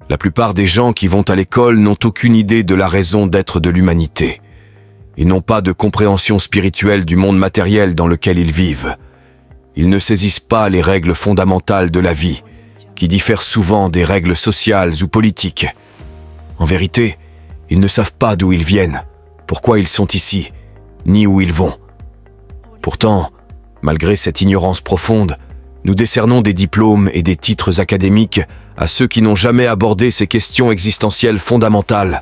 La plupart des gens qui vont à l'école n'ont aucune idée de la raison d'être de l'humanité. Ils n'ont pas de compréhension spirituelle du monde matériel dans lequel ils vivent. Ils ne saisissent pas les règles fondamentales de la vie, qui diffèrent souvent des règles sociales ou politiques. En vérité, ils ne savent pas d'où ils viennent, pourquoi ils sont ici, ni où ils vont. Pourtant, malgré cette ignorance profonde, nous décernons des diplômes et des titres académiques à ceux qui n'ont jamais abordé ces questions existentielles fondamentales.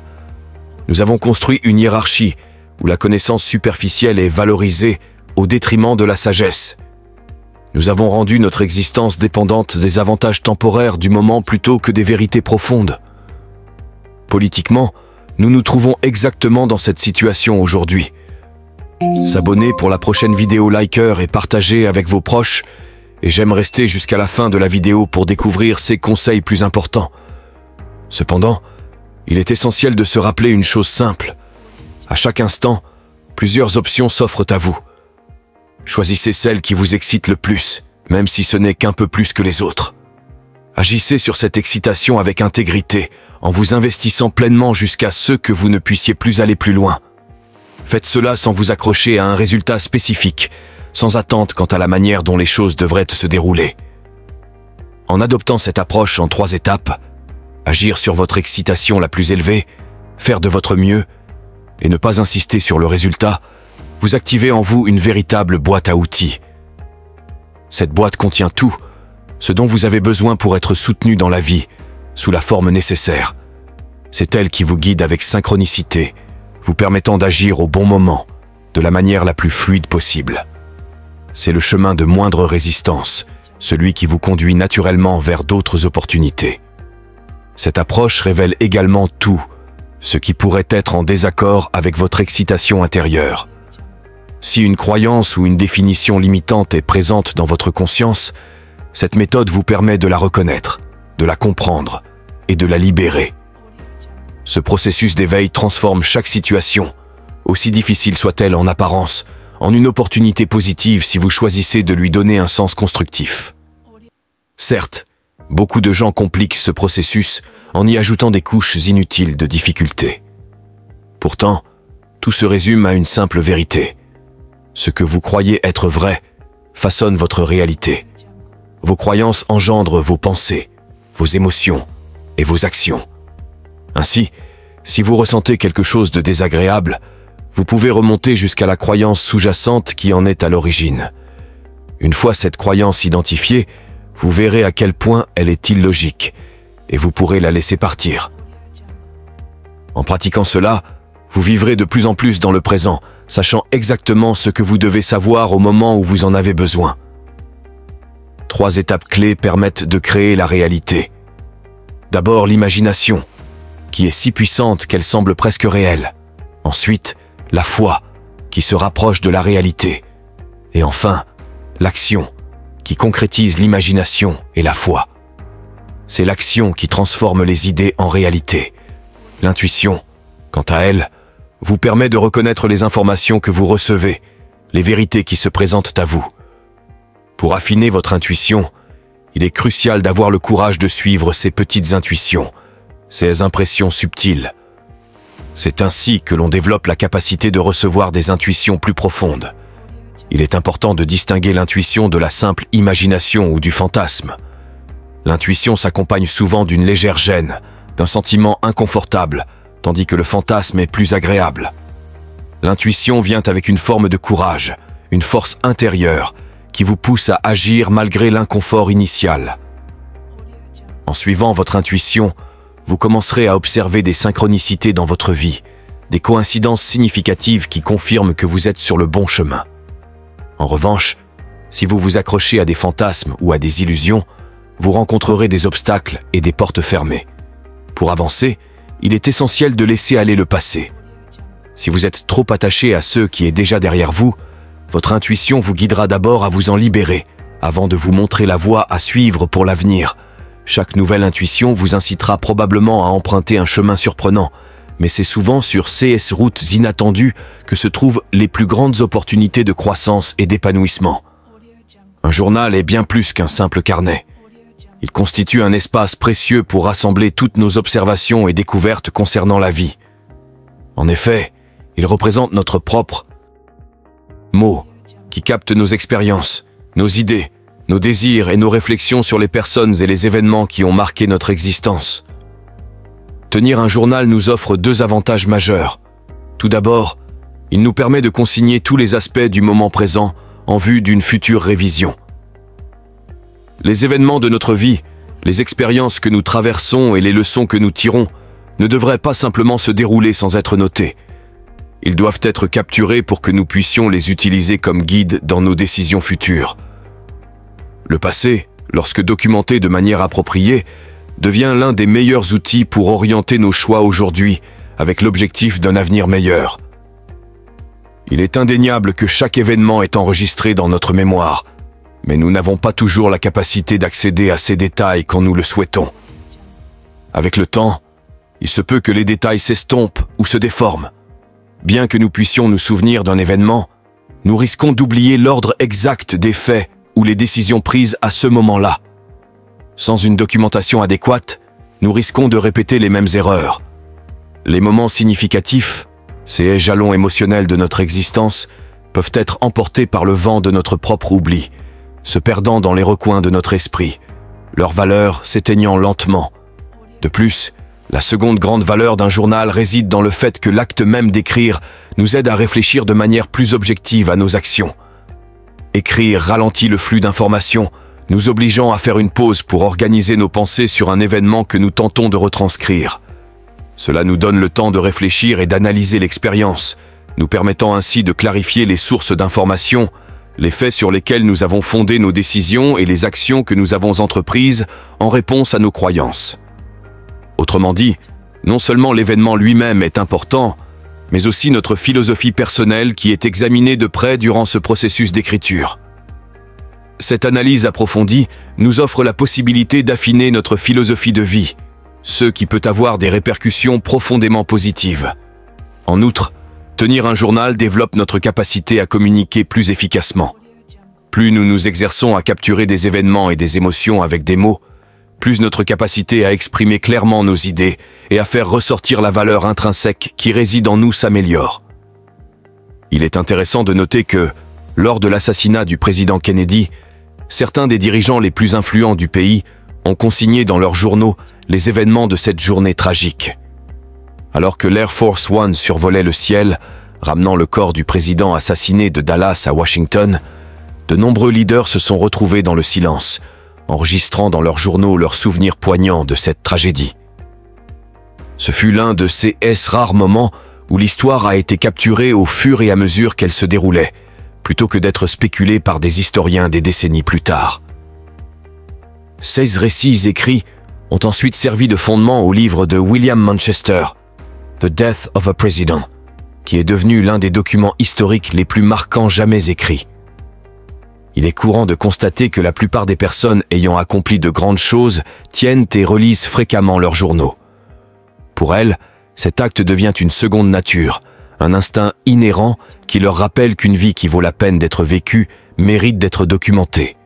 Nous avons construit une hiérarchie où la connaissance superficielle est valorisée au détriment de la sagesse. Nous avons rendu notre existence dépendante des avantages temporaires du moment plutôt que des vérités profondes. Politiquement, nous nous trouvons exactement dans cette situation aujourd'hui. S'abonner pour la prochaine vidéo, liker et partager avec vos proches, et j'aime rester jusqu'à la fin de la vidéo pour découvrir ces conseils plus importants. Cependant, il est essentiel de se rappeler une chose simple. À chaque instant, plusieurs options s'offrent à vous. Choisissez celle qui vous excite le plus, même si ce n'est qu'un peu plus que les autres. Agissez sur cette excitation avec intégrité, en vous investissant pleinement jusqu'à ce que vous ne puissiez plus aller plus loin. Faites cela sans vous accrocher à un résultat spécifique, sans attente quant à la manière dont les choses devraient se dérouler. En adoptant cette approche en 3 étapes, agir sur votre excitation la plus élevée, faire de votre mieux, et ne pas insister sur le résultat, vous activez en vous une véritable boîte à outils. Cette boîte contient tout, ce dont vous avez besoin pour être soutenu dans la vie, sous la forme nécessaire. C'est elle qui vous guide avec synchronicité, vous permettant d'agir au bon moment, de la manière la plus fluide possible. C'est le chemin de moindre résistance, celui qui vous conduit naturellement vers d'autres opportunités. Cette approche révèle également tout, ce qui pourrait être en désaccord avec votre excitation intérieure. Si une croyance ou une définition limitante est présente dans votre conscience, cette méthode vous permet de la reconnaître, de la comprendre et de la libérer. Ce processus d'éveil transforme chaque situation, aussi difficile soit-elle en apparence, en une opportunité positive si vous choisissez de lui donner un sens constructif. Certes, beaucoup de gens compliquent ce processus en y ajoutant des couches inutiles de difficultés. Pourtant, tout se résume à une simple vérité. Ce que vous croyez être vrai façonne votre réalité. Vos croyances engendrent vos pensées, vos émotions et vos actions. Ainsi, si vous ressentez quelque chose de désagréable, vous pouvez remonter jusqu'à la croyance sous-jacente qui en est à l'origine. Une fois cette croyance identifiée, vous verrez à quel point elle est illogique et vous pourrez la laisser partir. En pratiquant cela, vous vivrez de plus en plus dans le présent, sachant exactement ce que vous devez savoir au moment où vous en avez besoin. 3 étapes clés permettent de créer la réalité. D'abord, l'imagination, qui est si puissante qu'elle semble presque réelle. Ensuite, la foi, qui se rapproche de la réalité. Et enfin, l'action, qui concrétise l'imagination et la foi. C'est l'action qui transforme les idées en réalité. L'intuition, quant à elle, vous permet de reconnaître les informations que vous recevez, les vérités qui se présentent à vous. Pour affiner votre intuition, il est crucial d'avoir le courage de suivre ces petites intuitions, ces impressions subtiles. C'est ainsi que l'on développe la capacité de recevoir des intuitions plus profondes. Il est important de distinguer l'intuition de la simple imagination ou du fantasme. L'intuition s'accompagne souvent d'une légère gêne, d'un sentiment inconfortable, tandis que le fantasme est plus agréable. L'intuition vient avec une forme de courage, une force intérieure, qui vous pousse à agir malgré l'inconfort initial. En suivant votre intuition, vous commencerez à observer des synchronicités dans votre vie, des coïncidences significatives qui confirment que vous êtes sur le bon chemin. En revanche, si vous vous accrochez à des fantasmes ou à des illusions, vous rencontrerez des obstacles et des portes fermées. Pour avancer, il est essentiel de laisser aller le passé. Si vous êtes trop attaché à ce qui est déjà derrière vous, votre intuition vous guidera d'abord à vous en libérer, avant de vous montrer la voie à suivre pour l'avenir. Chaque nouvelle intuition vous incitera probablement à emprunter un chemin surprenant, mais c'est souvent sur ces routes inattendues que se trouvent les plus grandes opportunités de croissance et d'épanouissement. Un journal est bien plus qu'un simple carnet. Il constitue un espace précieux pour rassembler toutes nos observations et découvertes concernant la vie. En effet, il représente notre propre mot, qui capte nos expériences, nos idées, nos désirs et nos réflexions sur les personnes et les événements qui ont marqué notre existence. Tenir un journal nous offre deux avantages majeurs. Tout d'abord, il nous permet de consigner tous les aspects du moment présent en vue d'une future révision. Les événements de notre vie, les expériences que nous traversons et les leçons que nous tirons ne devraient pas simplement se dérouler sans être notés. Ils doivent être capturés pour que nous puissions les utiliser comme guide dans nos décisions futures. Le passé, lorsque documenté de manière appropriée, devient l'un des meilleurs outils pour orienter nos choix aujourd'hui avec l'objectif d'un avenir meilleur. Il est indéniable que chaque événement est enregistré dans notre mémoire, mais nous n'avons pas toujours la capacité d'accéder à ces détails quand nous le souhaitons. Avec le temps, il se peut que les détails s'estompent ou se déforment. Bien que nous puissions nous souvenir d'un événement, nous risquons d'oublier l'ordre exact des faits ou les décisions prises à ce moment-là. Sans une documentation adéquate, nous risquons de répéter les mêmes erreurs. Les moments significatifs, ces jalons émotionnels de notre existence, peuvent être emportés par le vent de notre propre oubli, se perdant dans les recoins de notre esprit, leur valeur s'éteignant lentement. De plus, la seconde grande valeur d'un journal réside dans le fait que l'acte même d'écrire nous aide à réfléchir de manière plus objective à nos actions. Écrire ralentit le flux d'informations, nous obligeant à faire une pause pour organiser nos pensées sur un événement que nous tentons de retranscrire. Cela nous donne le temps de réfléchir et d'analyser l'expérience, nous permettant ainsi de clarifier les sources d'informations, les faits sur lesquels nous avons fondé nos décisions et les actions que nous avons entreprises en réponse à nos croyances. Autrement dit, non seulement l'événement lui-même est important, mais aussi notre philosophie personnelle qui est examinée de près durant ce processus d'écriture. Cette analyse approfondie nous offre la possibilité d'affiner notre philosophie de vie, ce qui peut avoir des répercussions profondément positives. En outre, tenir un journal développe notre capacité à communiquer plus efficacement. Plus nous nous exerçons à capturer des événements et des émotions avec des mots, plus notre capacité à exprimer clairement nos idées et à faire ressortir la valeur intrinsèque qui réside en nous s'améliore. Il est intéressant de noter que, lors de l'assassinat du président Kennedy, certains des dirigeants les plus influents du pays ont consigné dans leurs journaux les événements de cette journée tragique. Alors que l'Air Force One survolait le ciel, ramenant le corps du président assassiné de Dallas à Washington, de nombreux leaders se sont retrouvés dans le silence, enregistrant dans leurs journaux leurs souvenirs poignants de cette tragédie. Ce fut l'un de ces rares moments où l'histoire a été capturée au fur et à mesure qu'elle se déroulait, plutôt que d'être spéculée par des historiens des décennies plus tard. Ces récits écrits ont ensuite servi de fondement au livre de William Manchester, The Death of a President, qui est devenu l'un des documents historiques les plus marquants jamais écrits. Il est courant de constater que la plupart des personnes ayant accompli de grandes choses tiennent et relisent fréquemment leurs journaux. Pour elles, cet acte devient une seconde nature, un instinct inhérent qui leur rappelle qu'une vie qui vaut la peine d'être vécue mérite d'être documentée.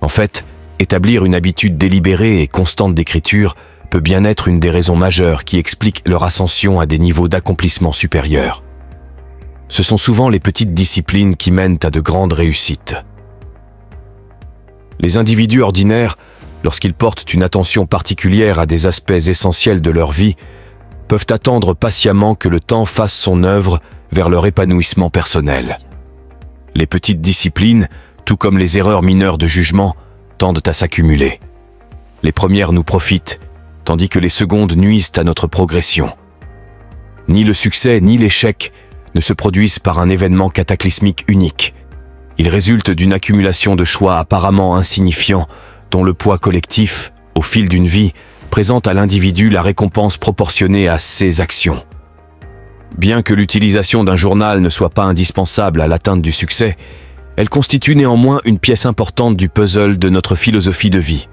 En fait, établir une habitude délibérée et constante d'écriture peut bien être une des raisons majeures qui expliquent leur ascension à des niveaux d'accomplissement supérieurs. Ce sont souvent les petites disciplines qui mènent à de grandes réussites. Les individus ordinaires, lorsqu'ils portent une attention particulière à des aspects essentiels de leur vie, peuvent attendre patiemment que le temps fasse son œuvre vers leur épanouissement personnel. Les petites disciplines, tout comme les erreurs mineures de jugement, tendent à s'accumuler. Les premières nous profitent, tandis que les secondes nuisent à notre progression. Ni le succès ni l'échec ne se produisent par un événement cataclysmique unique. Ils résultent d'une accumulation de choix apparemment insignifiants dont le poids collectif, au fil d'une vie, présente à l'individu la récompense proportionnée à ses actions. Bien que l'utilisation d'un journal ne soit pas indispensable à l'atteinte du succès, elle constitue néanmoins une pièce importante du puzzle de notre philosophie de vie.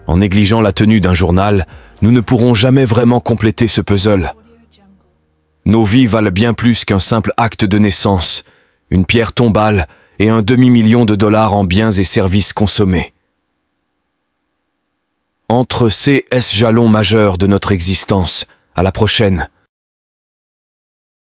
En négligeant la tenue d'un journal, nous ne pourrons jamais vraiment compléter ce puzzle. Nos vies valent bien plus qu'un simple acte de naissance, une pierre tombale et un demi-million de dollars en biens et services consommés. Entre ces jalons majeurs de notre existence. À la prochaine.